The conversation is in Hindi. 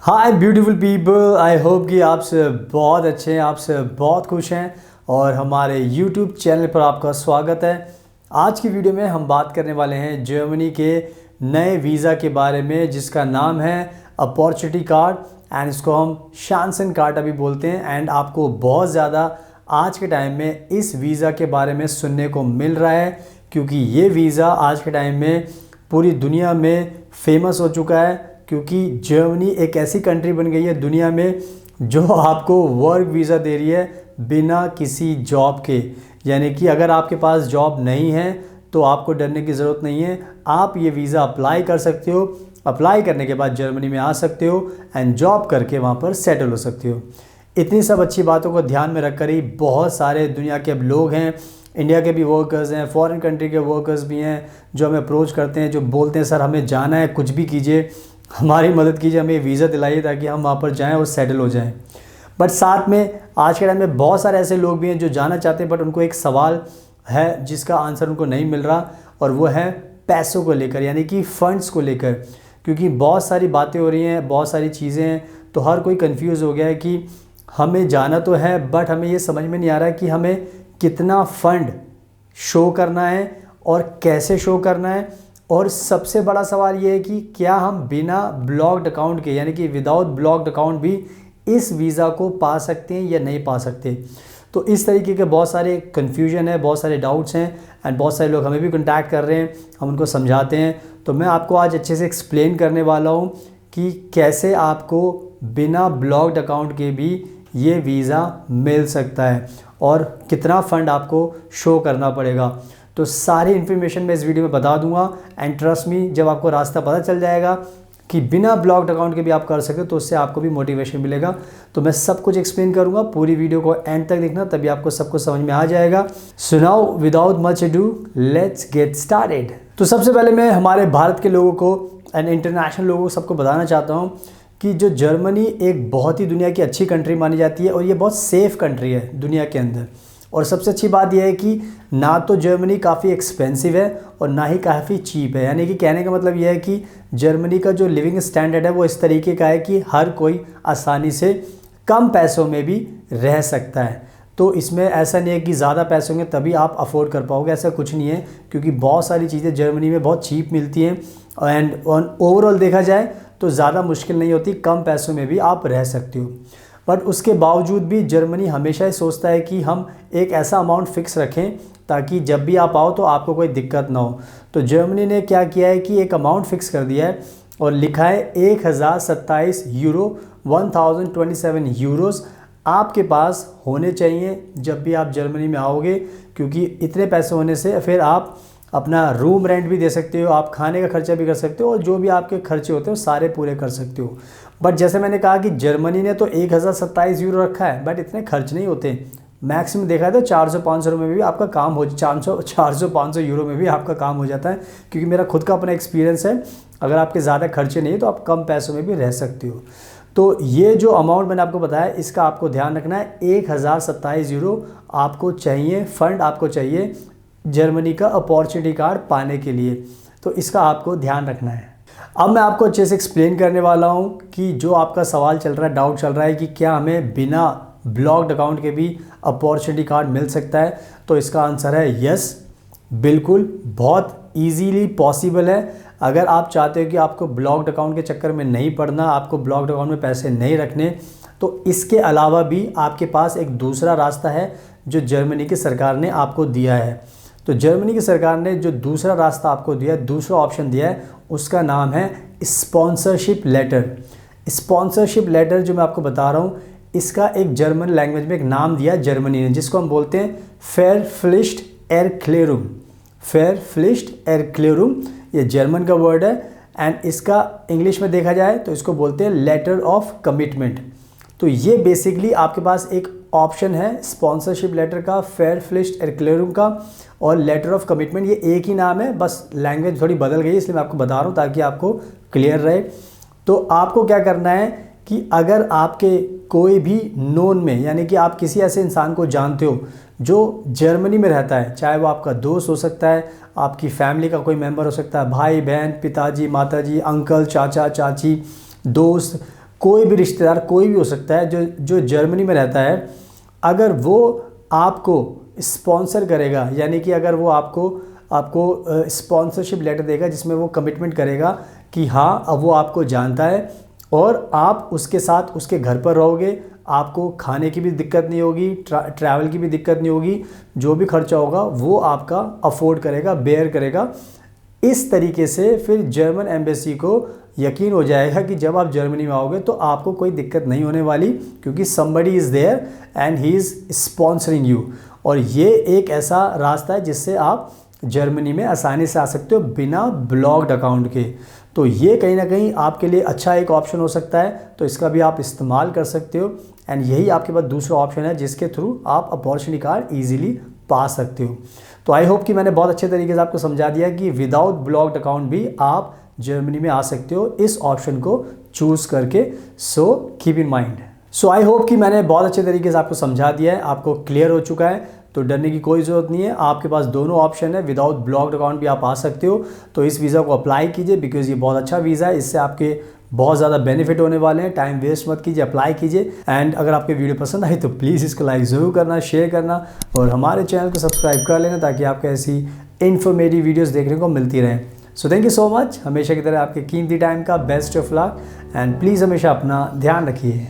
Hi beautiful people, I hope कि आप सब बहुत अच्छे हैं, आप सब बहुत खुश हैं और हमारे यूट्यूब चैनल पर आपका स्वागत है। आज की वीडियो में हम बात करने वाले हैं जर्मनी के नए वीज़ा के बारे में, जिसका नाम है अपॉर्चुनिटी कार्ड एंड इसको हम शानसन कार्ड अभी बोलते हैं। एंड आपको बहुत ज़्यादा आज के टाइम में इस वीज़ा के बारे में सुनने को मिल रहा है, क्योंकि ये वीज़ा आज के टाइम में पूरी दुनिया में फेमस हो चुका है। क्योंकि जर्मनी एक ऐसी कंट्री बन गई है दुनिया में जो आपको वर्क वीज़ा दे रही है बिना किसी जॉब के। यानी कि अगर आपके पास जॉब नहीं है तो आपको डरने की ज़रूरत नहीं है, आप ये वीज़ा अप्लाई कर सकते हो। अप्लाई करने के बाद जर्मनी में आ सकते हो एंड जॉब करके वहाँ पर सेटल हो सकते हो। इतनी सब अच्छी बातों को ध्यान में रखकर ही बहुत सारे दुनिया के अब लोग हैं, इंडिया के भी वर्कर्स हैं, फॉरेन कंट्री के वर्कर्स भी हैं, जो हमें अप्रोच करते हैं, जो बोलते हैं सर हमें जाना है, कुछ भी कीजिए, हमारी मदद कीजिए, हमें वीज़ा दिलाइए ताकि हम वहाँ पर जाएं और सेटल हो जाएं। बट साथ में आज के टाइम में बहुत सारे ऐसे लोग भी हैं जो जाना चाहते हैं, बट उनको एक सवाल है जिसका आंसर उनको नहीं मिल रहा, और वो है पैसों को लेकर, यानी कि फ़ंड्स को लेकर। क्योंकि बहुत सारी बातें हो रही हैं, बहुत सारी चीज़ें हैं, तो हर कोई कन्फ्यूज़ हो गया है कि हमें जाना तो है, बट हमें ये समझ में नहीं आ रहा है कि हमें कितना फ़ंड शो करना है और कैसे शो करना है। और सबसे बड़ा सवाल ये है कि क्या हम बिना ब्लॉक्ड अकाउंट के, यानी कि विदाउट ब्लॉक्ड अकाउंट भी इस वीज़ा को पा सकते हैं या नहीं पा सकते। तो इस तरीके के बहुत सारे कन्फ्यूजन है, बहुत सारे डाउट्स हैं एंड बहुत सारे लोग हमें भी कॉन्टैक्ट कर रहे हैं, हम उनको समझाते हैं। तो मैं आपको आज अच्छे से एक्सप्लेन करने वाला हूँ कि कैसे आपको बिना ब्लॉक्ड अकाउंट के भी ये वीज़ा मिल सकता है और कितना फ़ंड आपको शो करना पड़ेगा। तो सारी इन्फॉर्मेशन मैं इस वीडियो में बता दूंगा एंड ट्रस्ट मी, जब आपको रास्ता पता चल जाएगा कि बिना ब्लॉक्ड अकाउंट के भी आप कर सकते हो तो उससे आपको भी मोटिवेशन मिलेगा। तो मैं सब कुछ एक्सप्लेन करूंगा, पूरी वीडियो को एंड तक देखना, तभी आपको सब कुछ समझ में आ जाएगा। So now without much ado let's get started. तो सबसे पहले मैं हमारे भारत के लोगों को एंड इंटरनेशनल लोगों को सबको बताना चाहता हूँ कि जो जर्मनी एक बहुत ही दुनिया की अच्छी कंट्री मानी जाती है और ये बहुत सेफ़ कंट्री है दुनिया के अंदर। और सबसे अच्छी बात यह है कि ना तो जर्मनी काफ़ी एक्सपेंसिव है और ना ही काफ़ी चीप है। यानी कि कहने का मतलब यह है कि जर्मनी का जो लिविंग स्टैंडर्ड है वो इस तरीके का है कि हर कोई आसानी से कम पैसों में भी रह सकता है। तो इसमें ऐसा नहीं है कि ज़्यादा पैसे होंगे तभी आप अफोर्ड कर पाओगे, ऐसा कुछ नहीं है, क्योंकि बहुत सारी चीज़ें जर्मनी में बहुत चीप मिलती हैं एंड ओवरऑल देखा जाए तो ज़्यादा मुश्किल नहीं होती, कम पैसों में भी आप रह सकते हो। बट उसके बावजूद भी जर्मनी हमेशा ही सोचता है कि हम एक ऐसा अमाउंट फ़िक्स रखें ताकि जब भी आप आओ तो आपको कोई दिक्कत ना हो। तो जर्मनी ने क्या किया है कि एक अमाउंट फ़िक्स कर दिया है और लिखा है 1027 यूरो, 1027 यूरोज़ आपके पास होने चाहिए जब भी आप जर्मनी में आओगे। क्योंकि इतने पैसे होने से फिर आप अपना रूम रेंट भी दे सकते हो, आप खाने का खर्चा भी कर सकते हो और जो भी आपके खर्चे होते हो सारे पूरे कर सकते हो। बट जैसे मैंने कहा कि जर्मनी ने तो 1027 यूरो रखा है, बट इतने खर्च नहीं होते। मैक्सिमम देखा है तो 400-500 में भी आपका काम हो, 400-500 यूरो में भी आपका काम हो जाता है। क्योंकि मेरा खुद का अपना एक्सपीरियंस है, अगर आपके ज़्यादा खर्चे नहीं है तो आप कम पैसों में भी रह सकते हो। तो ये जो अमाउंट मैंने आपको बताया इसका आपको ध्यान रखना है, 1027 यूरो आपको चाहिए, फ़ंड आपको चाहिए जर्मनी का अपॉर्चुनिटी कार्ड पाने के लिए। तो इसका आपको ध्यान रखना है। अब मैं आपको अच्छे से एक्सप्लेन करने वाला हूं कि जो आपका सवाल चल रहा है, डाउट चल रहा है कि क्या हमें बिना ब्लॉक्ड अकाउंट के भी अपॉर्चुनिटी कार्ड मिल सकता है, तो इसका आंसर है यस, बिल्कुल, बहुत ईजीली पॉसिबल है। अगर आप चाहते हो कि आपको ब्लॉक्ड अकाउंट के चक्कर में नहीं पड़ना, आपको ब्लॉक्ड अकाउंट में पैसे नहीं रखने, तो इसके अलावा भी आपके पास एक दूसरा रास्ता है जो जर्मनी की सरकार ने आपको दिया है। तो जर्मनी की सरकार ने जो दूसरा रास्ता आपको दिया है, दूसरा ऑप्शन दिया है, उसका नाम है स्पॉन्सरशिप लेटर। स्पॉन्सरशिप लेटर जो मैं आपको बता रहा हूँ, इसका एक जर्मन लैंग्वेज में एक नाम दिया जर्मनी ने, जिसको हम बोलते हैं फेयरप्फलिcht Erklärung। फेयरप्फलिcht Erklärung ये जर्मन का वर्ड है एंड इसका इंग्लिश में देखा जाए तो इसको बोलते हैं लेटर ऑफ कमिटमेंट। तो ये बेसिकली आपके पास एक ऑप्शन है स्पॉन्सरशिप लेटर का, फेयरप्फलिcht Erklärung का और लेटर ऑफ कमिटमेंट, ये एक ही नाम है, बस लैंग्वेज थोड़ी बदल गई इसलिए मैं आपको बता रहा हूँ ताकि आपको क्लियर रहे। तो आपको क्या करना है कि अगर आपके कोई भी नोन में, यानी कि आप किसी ऐसे इंसान को जानते हो जो जर्मनी में रहता है, चाहे वो आपका दोस्त हो सकता है, आपकी फैमिली का कोई मेंबर हो सकता है, भाई बहन, पिताजी, माताजी, अंकल, चाचा, चाची, दोस्त, कोई भी रिश्तेदार, कोई भी हो सकता है जो जो जर्मनी में रहता है, अगर वो आपको स्पॉन्सर करेगा, यानी कि अगर वो आपको स्पॉन्सरशिप लेटर देगा जिसमें वो कमिटमेंट करेगा कि हाँ अब वो आपको जानता है और आप उसके साथ उसके घर पर रहोगे, आपको खाने की भी दिक्कत नहीं होगी, ट्रैवल की भी दिक्कत नहीं होगी, जो भी खर्चा होगा वो आपका अफोर्ड करेगा, बेयर करेगा। इस तरीके से फिर जर्मन एम्बेसी को यकीन हो जाएगा कि जब आप जर्मनी में आओगे तो आपको कोई दिक्कत नहीं होने वाली, क्योंकि somebody is there and he is sponsoring you. और ये एक ऐसा रास्ता है जिससे आप जर्मनी में आसानी से आ सकते हो बिना ब्लॉक्ड अकाउंट के। तो ये कहीं ना कहीं आपके लिए अच्छा एक ऑप्शन हो सकता है, तो इसका भी आप इस्तेमाल कर सकते हो। एंड यही आपके पास दूसरा ऑप्शन है जिसके थ्रू आप अपॉर्चुनिटी कार्ड ईजिली पा सकते हो। तो आई होप कि मैंने बहुत अच्छे तरीके से आपको समझा दिया कि विदाउट ब्लॉक्ड अकाउंट भी आप जर्मनी में आ सकते हो इस ऑप्शन को चूज़ करके। So keep in mind. So I hope कि मैंने बहुत अच्छे तरीके से आपको समझा दिया है, आपको क्लियर हो चुका है। तो डरने की कोई ज़रूरत नहीं है, आपके पास दोनों ऑप्शन है, विदाउट ब्लॉक्ड अकाउंट भी आप आ सकते हो। तो इस वीज़ा को अप्लाई कीजिए बिकॉज ये बहुत अच्छा वीज़ा है, इससे आपके बहुत ज़्यादा बेनिफिट होने वाले हैं। टाइम वेस्ट मत कीजिए, अप्लाई कीजिए। एंड अगर आपके वीडियो पसंद आई तो प्लीज़ इसको लाइक ज़रूर करना, शेयर करना और हमारे चैनल को सब्सक्राइब कर लेना ताकि आपको ऐसी इन्फॉर्मेटिव वीडियोज़ देखने को मिलती रहें। So thank you so much. हमेशा की तरह आपके कीमती टाइम का best of luck and please हमेशा अपना ध्यान रखिए।